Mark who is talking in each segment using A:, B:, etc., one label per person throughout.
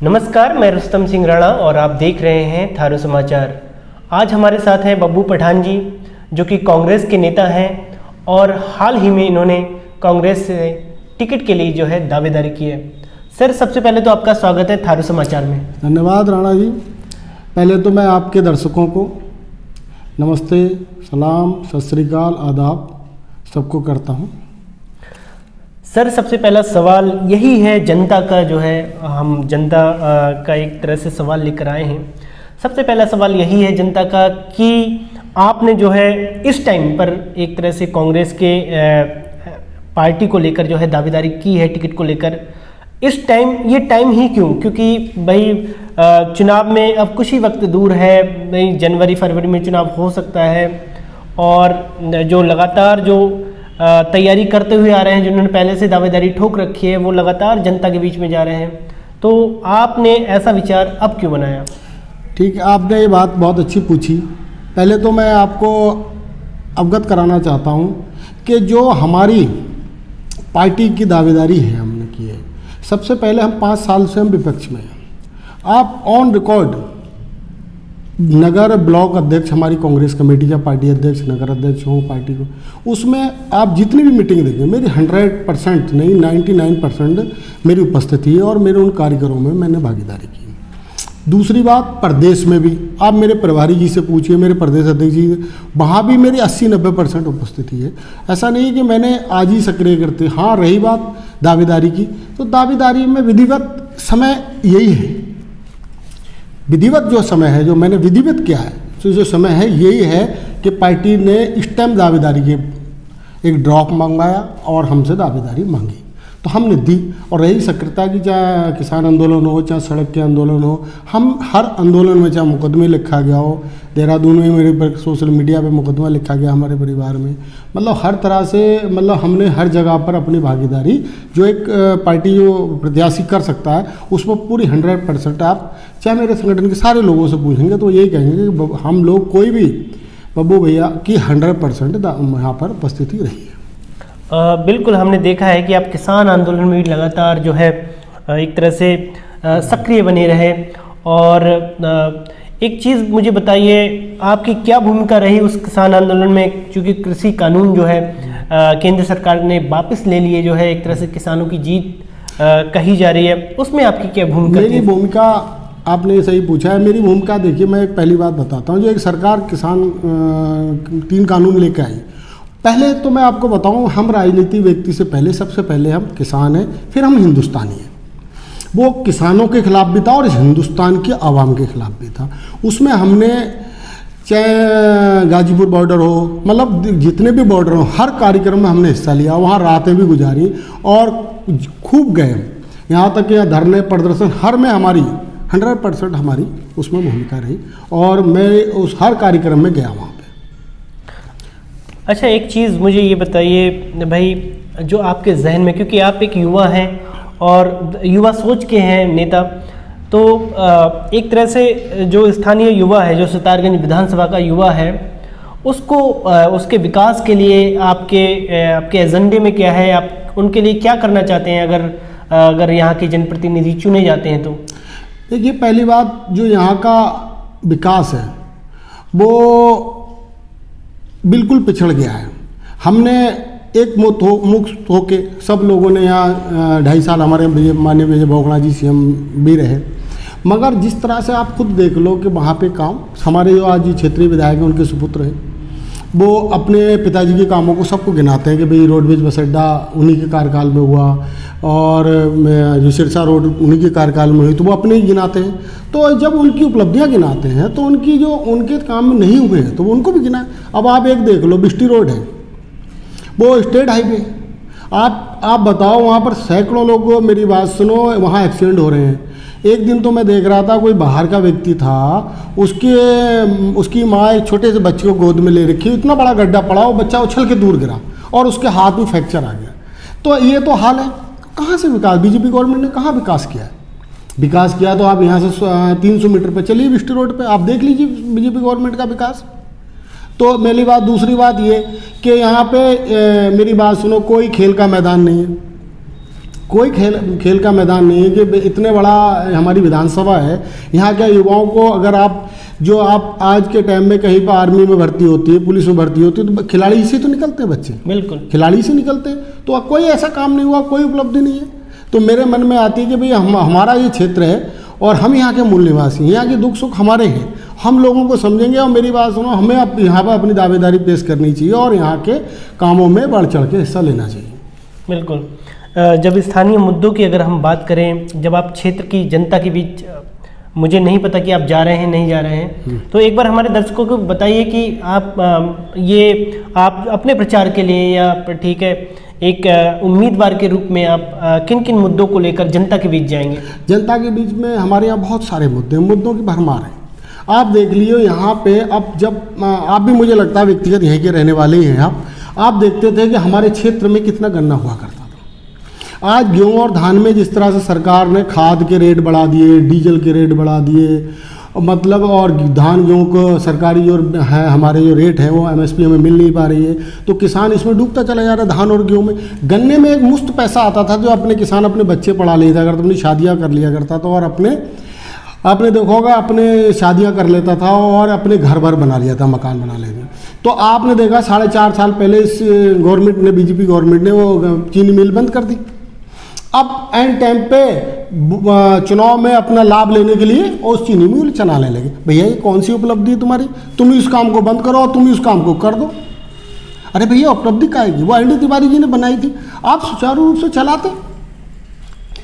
A: नमस्कार, मैं रुस्तम सिंह राणा और आप देख रहे हैं थारू समाचार। आज हमारे साथ हैं बब्बू पठान जी, जो कि कांग्रेस के नेता हैं और हाल ही में इन्होंने कांग्रेस से टिकट के लिए जो है दावेदारी की है। सर, सबसे पहले तो आपका स्वागत है थारू समाचार में।
B: धन्यवाद राणा जी। पहले तो मैं आपके दर्शकों को नमस्ते, सलाम, सत श्री अकाल, आदाब सबको करता हूँ।
A: सर, सबसे पहला सवाल यही है, जनता का जो है, हम जनता का एक तरह से सवाल लेकर आए हैं। सबसे पहला सवाल यही है जनता का कि आपने जो है इस टाइम पर एक तरह से कांग्रेस के पार्टी को लेकर जो है दावेदारी की है टिकट को लेकर। इस टाइम, ये टाइम ही क्यों? क्योंकि भाई चुनाव में अब कुछ ही वक्त दूर है, भाई जनवरी फरवरी में चुनाव हो सकता है और जो लगातार जो तैयारी करते हुए आ रहे हैं, जिन्होंने पहले से दावेदारी ठोक रखी है, वो लगातार जनता के बीच में जा रहे हैं। तो आपने ऐसा विचार अब क्यों बनाया?
B: ठीक है, आपने ये बात बहुत अच्छी पूछी। पहले तो मैं आपको अवगत कराना चाहता हूँ कि जो हमारी पार्टी की दावेदारी है हमने की है, सबसे पहले हम 5 साल से हम विपक्ष में हैं। आप ऑन रिकॉर्ड नगर ब्लॉक अध्यक्ष, हमारी कांग्रेस कमेटी का पार्टी अध्यक्ष, नगर अध्यक्ष हूँ पार्टी को, उसमें आप जितनी भी मीटिंग देखें, मेरी 100% नहीं 99% मेरी उपस्थिति है और मेरे उन कार्यक्रमों में मैंने भागीदारी की। दूसरी बात, प्रदेश में भी आप मेरे प्रभारी जी से पूछिए, मेरे प्रदेश अध्यक्ष जी, वहाँ भी मेरी 80-90% उपस्थिति है। ऐसा नहीं कि मैंने आज ही सक्रिय करते। हाँ, रही बात दावेदारी की, तो दावेदारी में विधिवत समय यही है। विधिवत जो समय है, जो मैंने विधिवत किया है, तो जो समय है यही है कि पार्टी ने इस टाइम दावेदारी के एक ड्रॉप मंगवाया और हमसे दावेदारी मांगी, तो हमने दी। और रही सक्रियता की, चाहे किसान आंदोलन हो, चाहे सड़क के आंदोलन हो, हम हर आंदोलन में, चाहे मुकदमे लिखा गया हो, देहरादून में मेरे पर सोशल मीडिया पे मुकदमा लिखा गया हमारे परिवार में, मतलब हर तरह से, मतलब हमने हर जगह पर अपनी भागीदारी, जो एक पार्टी जो प्रत्याशी कर सकता है, उसमें पूरी 100% आप चाहे मेरे संगठन के सारे लोगों से पूछेंगे तो यही कहेंगे कि हम लोग कोई भी बब्बू भैया की 100% यहाँ पर उपस्थिति रही है।
A: बिल्कुल, हमने देखा है कि आप किसान आंदोलन में भी लगातार जो है एक तरह से सक्रिय बने रहे। और एक चीज़ मुझे बताइए, आपकी क्या भूमिका रही उस किसान आंदोलन में? क्योंकि कृषि कानून जो है केंद्र सरकार ने वापस ले लिए, जो है एक तरह से किसानों की जीत कही जा रही है, उसमें आपकी क्या भूमिका?
B: मेरी भूमिका, आपने सही पूछा है। मेरी भूमिका देखिए, मैं एक पहली बात बताता हूँ। जो एक सरकार किसान 3 कानून लेकर आई, पहले तो मैं आपको बताऊं, हम राजनीति व्यक्ति से पहले, सबसे पहले हम किसान हैं, फिर हम हिंदुस्तानी हैं। वो किसानों के खिलाफ भी था और हिंदुस्तान के आवाम के खिलाफ भी था। उसमें हमने, चाहे गाजीपुर बॉर्डर हो, मतलब जितने भी बॉर्डर हो, हर कार्यक्रम में हमने हिस्सा लिया। वहाँ रातें भी गुजारी और खूब गए, यहाँ तक कि धरने प्रदर्शन हर में हमारी 100% हमारी उसमें भूमिका रही और मैं उस हर कार्यक्रम में गया वहाँ पे।
A: अच्छा, एक चीज़ मुझे ये बताइए भाई, जो आपके जहन में, क्योंकि आप एक युवा हैं और युवा सोच के हैं नेता, तो एक तरह से जो स्थानीय युवा है, जो सितारगंज विधानसभा का युवा है, उसको उसके विकास के लिए आपके एजेंडे में क्या है? आप उनके लिए क्या करना चाहते हैं अगर यहाँ के जनप्रतिनिधि चुने जाते हैं तो?
B: देखिए, पहली बात, जो यहाँ का विकास है वो बिल्कुल पिछड़ गया है। हमने एक मुक्त होके सब लोगों ने, यहाँ 2.5 साल हमारे माननीय विजय बहुगुणा जी सीएम भी रहे, मगर जिस तरह से आप खुद देख लो कि वहाँ पे काम, हमारे जो आज क्षेत्रीय विधायक हैं उनके सुपुत्र हैं, वो अपने पिताजी के कामों को सबको गिनाते हैं कि भाई रोडवेज बस अड्डा उन्हीं के कार्यकाल में हुआ और जो सिरसा रोड उन्हीं के कार्यकाल में हुई, तो वो अपने ही गिनाते हैं। तो जब उनकी उपलब्धियां गिनाते हैं तो उनकी जो उनके काम में नहीं हुए हैं तो वो उनको भी गिनाए। अब आप एक देख लो, बिस्टी रोड है, वो स्टेट हाईवे, आप बताओ, वहाँ पर सैकड़ों लोग, मेरी बात सुनो, वहाँ एक्सीडेंट हो रहे हैं। एक दिन तो मैं देख रहा था, कोई बाहर का व्यक्ति था, उसकी माँ एक छोटे से बच्चे को गोद में ले रखी, इतना बड़ा गड्ढा पड़ा, वो बच्चा उछल के दूर गिरा और उसके हाथ में फ्रैक्चर आ गया। तो ये तो हाल है। कहाँ से विकास? बीजेपी गवर्नमेंट ने कहाँ विकास किया है? विकास किया तो आप यहाँ से 300 मीटर पर चलिए, बिस्टी रोड पे आप देख लीजिए बीजेपी गवर्नमेंट का विकास। तो मेरी बात, दूसरी बात ये कि यहाँ पे मेरी बात सुनो, कोई खेल का मैदान नहीं है। कोई खेल का मैदान नहीं है कि इतने बड़ा हमारी विधानसभा है, यहाँ के युवाओं को अगर आप आज के टाइम में कहीं पर आर्मी में भर्ती होती है, पुलिस में भर्ती होती है, तो खिलाड़ी से तो निकलते हैं बच्चे,
A: बिल्कुल
B: खिलाड़ी से निकलते हैं। तो कोई ऐसा काम नहीं हुआ, कोई उपलब्धि नहीं है। तो मेरे मन में आती है कि भाई हमारा ये क्षेत्र है और हम यहाँ के मूल निवासी हैं, यहाँ के दुख सुख हमारे हैं, हम लोगों को समझेंगे। और मेरी बात सुनो, हमें अब यहाँ पर अपनी दावेदारी पेश करनी चाहिए और यहाँ के कामों में बढ़ चढ़ के हिस्सा लेना चाहिए।
A: बिल्कुल। जब स्थानीय मुद्दों की अगर हम बात करें, जब आप क्षेत्र की जनता के बीच, मुझे नहीं पता कि आप जा रहे हैं नहीं जा रहे हैं, तो एक बार हमारे दर्शकों को बताइए कि आप अपने प्रचार के लिए या ठीक है एक उम्मीदवार के रूप में आप किन किन मुद्दों को लेकर जनता के बीच जाएंगे?
B: जनता के बीच में हमारे यहाँ बहुत सारे मुद्दों की भरमार है। आप देख लियो यहाँ पे, अब जब आप भी, मुझे लगता है व्यक्तिगत यहीं के रहने वाले ही हैं आप देखते थे कि हमारे क्षेत्र में कितना गन्ना हुआ करता था। आज गेहूँ और धान में जिस तरह से सरकार ने खाद के रेट बढ़ा दिए, डीजल के रेट बढ़ा दिए, मतलब और धान गेहूँ को सरकारी जो है हमारे जो रेट है वो MSP हमें मिल नहीं पा रही है, तो किसान इसमें डूबता चला जा रहा है। धान और गेहूँ में, गन्ने में एक मुफ्त पैसा आता था जो अपने किसान अपने बच्चे पढ़ा लेता करता, अपनी शादियाँ कर लिया करता था और आपने देखा होगा अपने शादियां कर लेता था और अपने घर भर बना लिया था, मकान बना लेते। तो आपने देखा 4.5 साल पहले इस गवर्नमेंट ने, बीजेपी गवर्नमेंट ने वो चीनी मिल बंद कर दी। अब एंड टाइम पे चुनाव में अपना लाभ लेने के लिए उस चीनी मिल चलाने लगे। भैया ये कौन सी उपलब्धि है तुम्हारी? तुम ही उस काम को बंद करो और तुम ही उस काम को कर दो। अरे भैया उपलब्धि क्या है? वो ND तिवारी जी ने बनाई थी, आप सुचारू रूप से चलाते।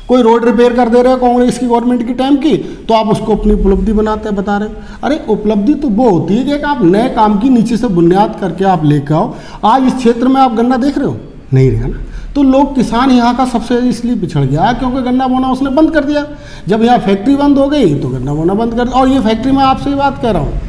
B: कोई रोड रिपेयर कर दे रहे हो कांग्रेस की गवर्नमेंट की टाइम की, तो आप उसको अपनी उपलब्धि बता रहे हो। अरे उपलब्धि तो वो होती है कि आप नए काम की नीचे से बुनियाद करके आप लेकर आओ। आज इस क्षेत्र में आप गन्ना देख रहे हो, नहीं रहा ना, तो लोग किसान यहाँ का सबसे इसलिए पिछड़ गया क्योंकि गन्ना बोना उसने बंद कर दिया। जब यहाँ फैक्ट्री बंद हो गई तो गन्ना बोना बंद कर दिया। और ये फैक्ट्री, मैं आपसे ये बात कह रहा हूँ,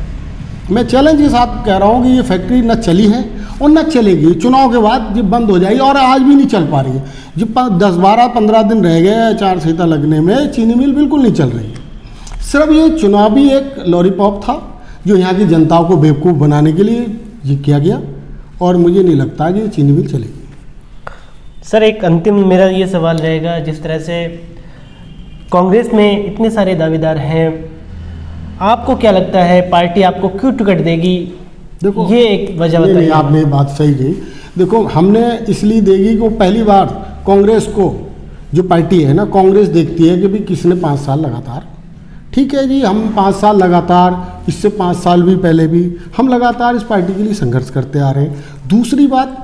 B: मैं चैलेंज के साथ कह रहा हूँ कि ये फैक्ट्री न चली है और न चलेगी। चुनाव के बाद जब बंद हो जाएगी, और आज भी नहीं चल पा रही है। जब 10-12-15 दिन रह गए आचार संहिता लगने में, चीनी मिल बिल्कुल नहीं चल रही है। सिर्फ ये चुनावी एक लॉलीपॉप था जो यहाँ की जनता को बेवकूफ़ बनाने के लिए ये किया गया, और मुझे नहीं लगता कि ये चीनी मिल चलेगी।
A: सर, एक अंतिम मेरा ये सवाल रहेगा, जिस तरह से कांग्रेस में इतने सारे दावेदार हैं, आपको क्या लगता है पार्टी आपको क्यों टिकट देगी? देखो, ये एक वजह बताइए।
B: आपने बात सही कही। देखो, हमने इसलिए देगी कि पहली बार कांग्रेस को जो पार्टी है ना, कांग्रेस देखती है कि भाई किसने 5 साल लगातार, ठीक है जी, हम 5 साल लगातार, इससे 5 साल भी पहले भी हम लगातार इस पार्टी के लिए संघर्ष करते आ रहे हैं। दूसरी बात,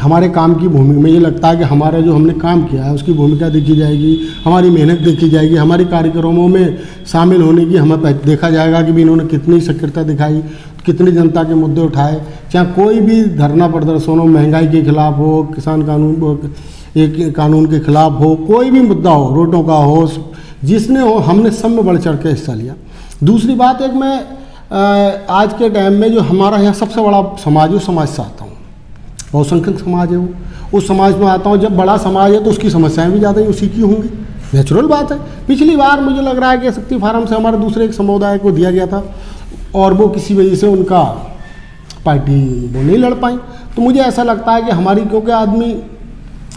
B: हमारे काम की भूमिका, मुझे लगता है कि हमारा जो हमने काम किया है उसकी भूमिका देखी जाएगी, हमारी मेहनत देखी जाएगी, हमारे कार्यक्रमों में शामिल होने की हमें देखा जाएगा कि भी इन्होंने कितनी सक्रियता दिखाई, कितनी जनता के मुद्दे उठाए। चाहे कोई भी धरना प्रदर्शन हो, महंगाई के खिलाफ हो, किसान कानून के खिलाफ हो, कोई भी मुद्दा हो, रोडों का हो, जिसने हो, हमने सब में बढ़ चढ़ के हिस्सा लिया। दूसरी बात, एक मैं आज के टाइम में जो हमारा यहाँ सबसे बड़ा समाज, उस समाज से आता हूँ, बहुसंख्यक समाज है वो, उस समाज में आता हूँ। जब बड़ा समाज है तो उसकी समस्याएं भी ज़्यादा ही उसी की होंगी, नेचुरल बात है। पिछली बार मुझे लग रहा है कि शक्ति फार्म से हमारे दूसरे एक समुदाय को दिया गया था और वो किसी वजह से उनका पार्टी वो नहीं लड़ पाई। तो मुझे ऐसा लगता है कि हमारी, क्योंकि आदमी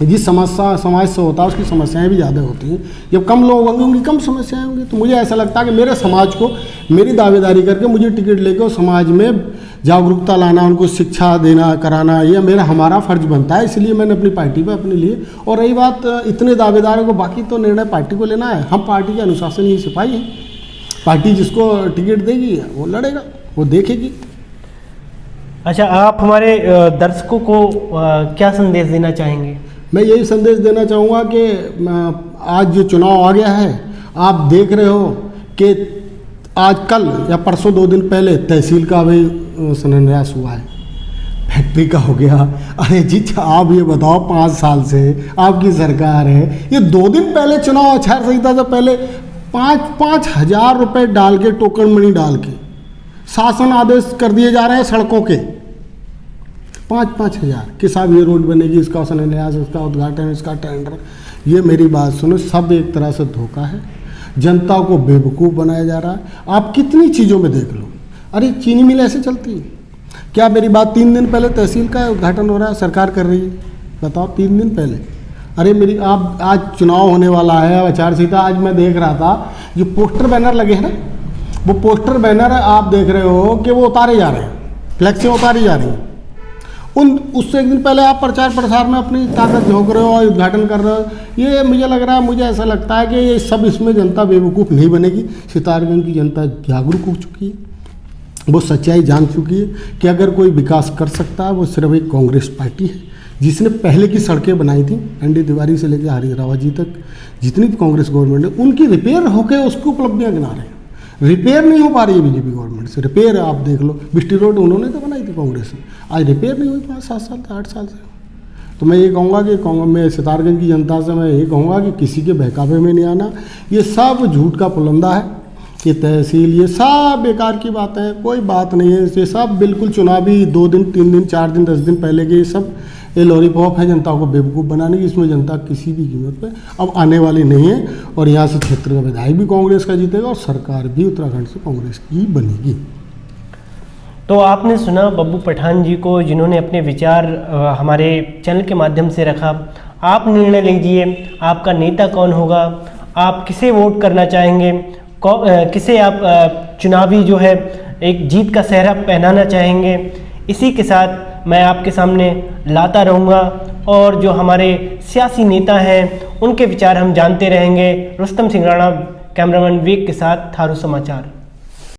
B: जिस समस्या समाज से होता है उसकी समस्याएं भी ज़्यादा होती हैं। जब कम लोग होंगे उनकी कम समस्याएं होंगी। तो मुझे ऐसा लगता है कि मेरे समाज को मेरी दावेदारी करके मुझे टिकट लेकर समाज में जागरूकता लाना, उनको शिक्षा देना, कराना, ये हमारा फ़र्ज बनता है। इसलिए मैंने अपनी पार्टी पर अपने लिए, और रही बात इतने दावेदारों को, बाकी तो निर्णय पार्टी को लेना है। हम पार्टी के अनुशासन ही सिपाही हैं। पार्टी जिसको टिकट देगी वो लड़ेगा, वो देखेगी।
A: अच्छा, आप हमारे दर्शकों को क्या संदेश देना चाहेंगे?
B: मैं यही संदेश देना चाहूँगा कि आज जो चुनाव आ गया है, आप देख रहे हो कि आज कल या परसों 2 दिन पहले तहसील का भी शिलान्यास हुआ है, फैक्ट्री का हो गया। अरे जी, आप ये बताओ, 5 साल से आपकी सरकार है, ये 2 दिन पहले चुनाव आचार संहिता से पहले 5-5 हज़ार रुपये डाल के, टोकन मनी डाल के शासन आदेश कर दिए जा रहे हैं सड़कों के। 5-5 हज़ार कि साहब ये रोड बनेगी, इसका शिलान्यास, इसका उद्घाटन, इसका टेंडर। ये मेरी बात सुनो, सब एक तरह से धोखा है, जनता को बेवकूफ़ बनाया जा रहा है। आप कितनी चीज़ों में देख लो, अरे चीनी मिल ऐसे चलती है क्या? मेरी बात, 3 दिन पहले तहसील का उद्घाटन हो रहा है, सरकार कर रही है, बताओ, 3 दिन पहले। अरे मेरी आप आज चुनाव होने वाला है, आचार संहिता, आज मैं देख रहा था जो पोस्टर बैनर लगे हैं ना, वो पोस्टर बैनर आप देख रहे हो कि वो उतारे जा रहे हैं, फ्लैक्सें उतारी जा रही हैं। उससे एक दिन पहले आप प्रचार प्रसार में अपनी ताकत झोंक रहे हो और उद्घाटन कर रहे हो। ये मुझे लग रहा है, मुझे ऐसा लगता है कि ये सब इसमें जनता बेवकूफ़ नहीं बनेगी। सितारगंज की जनता जागरूक हो चुकी है, वो सच्चाई जान चुकी है कि अगर कोई विकास कर सकता है वो सिर्फ एक कांग्रेस पार्टी है, जिसने पहले की सड़कें बनाई थी एनडी तिवारी से लेकर हरीश रावत जी तक, जितनी भी कांग्रेस गवर्नमेंट है उनकी रिपेयर होकर उसकी उपलब्धियाँ गिना रहे हैं। रिपेयर नहीं हो पा रही है बीजेपी गवर्नमेंट से। रिपेयर आप देख लो, बिस्टी रोड उन्होंने तो बनाई थी कांग्रेस ने, आज रिपेयर नहीं हुई 5-7 साल से, 8 साल से। तो मैं ये कहूँगा कि मैं सितारगंज की जनता से मैं ये कहूँगा कि किसी के बहकावे में नहीं आना। ये सब झूठ का पुलंदा है, ये तहसील, ये सब बेकार की बातें हैं, कोई बात नहीं है। ये सब बिल्कुल चुनावी 2 दिन 3 दिन 4 दिन 10 दिन पहले के ये सब ये लॉलीपॉप है जनता को बेवकूफ़ बनाने की। इसमें जनता किसी भी कीमत पे अब आने वाली नहीं है, और यहाँ से क्षेत्र का विधायक भी कांग्रेस का जीतेगा और सरकार भी उत्तराखंड से कांग्रेस की बनेगी।
A: तो आपने सुना बब्बू पठान जी को, जिन्होंने अपने विचार हमारे चैनल के माध्यम से रखा। आप निर्णय लीजिए, आपका नेता कौन होगा, आप किसे वोट करना चाहेंगे, किसे आप चुनावी जो है एक जीत का सेहरा पहनाना चाहेंगे। इसी के साथ मैं आपके सामने लाता रहूँगा, और जो हमारे सियासी नेता हैं उनके विचार हम जानते रहेंगे। रुस्तम सिंह राणा, कैमरामैन विवेक के साथ, थारू समाचार।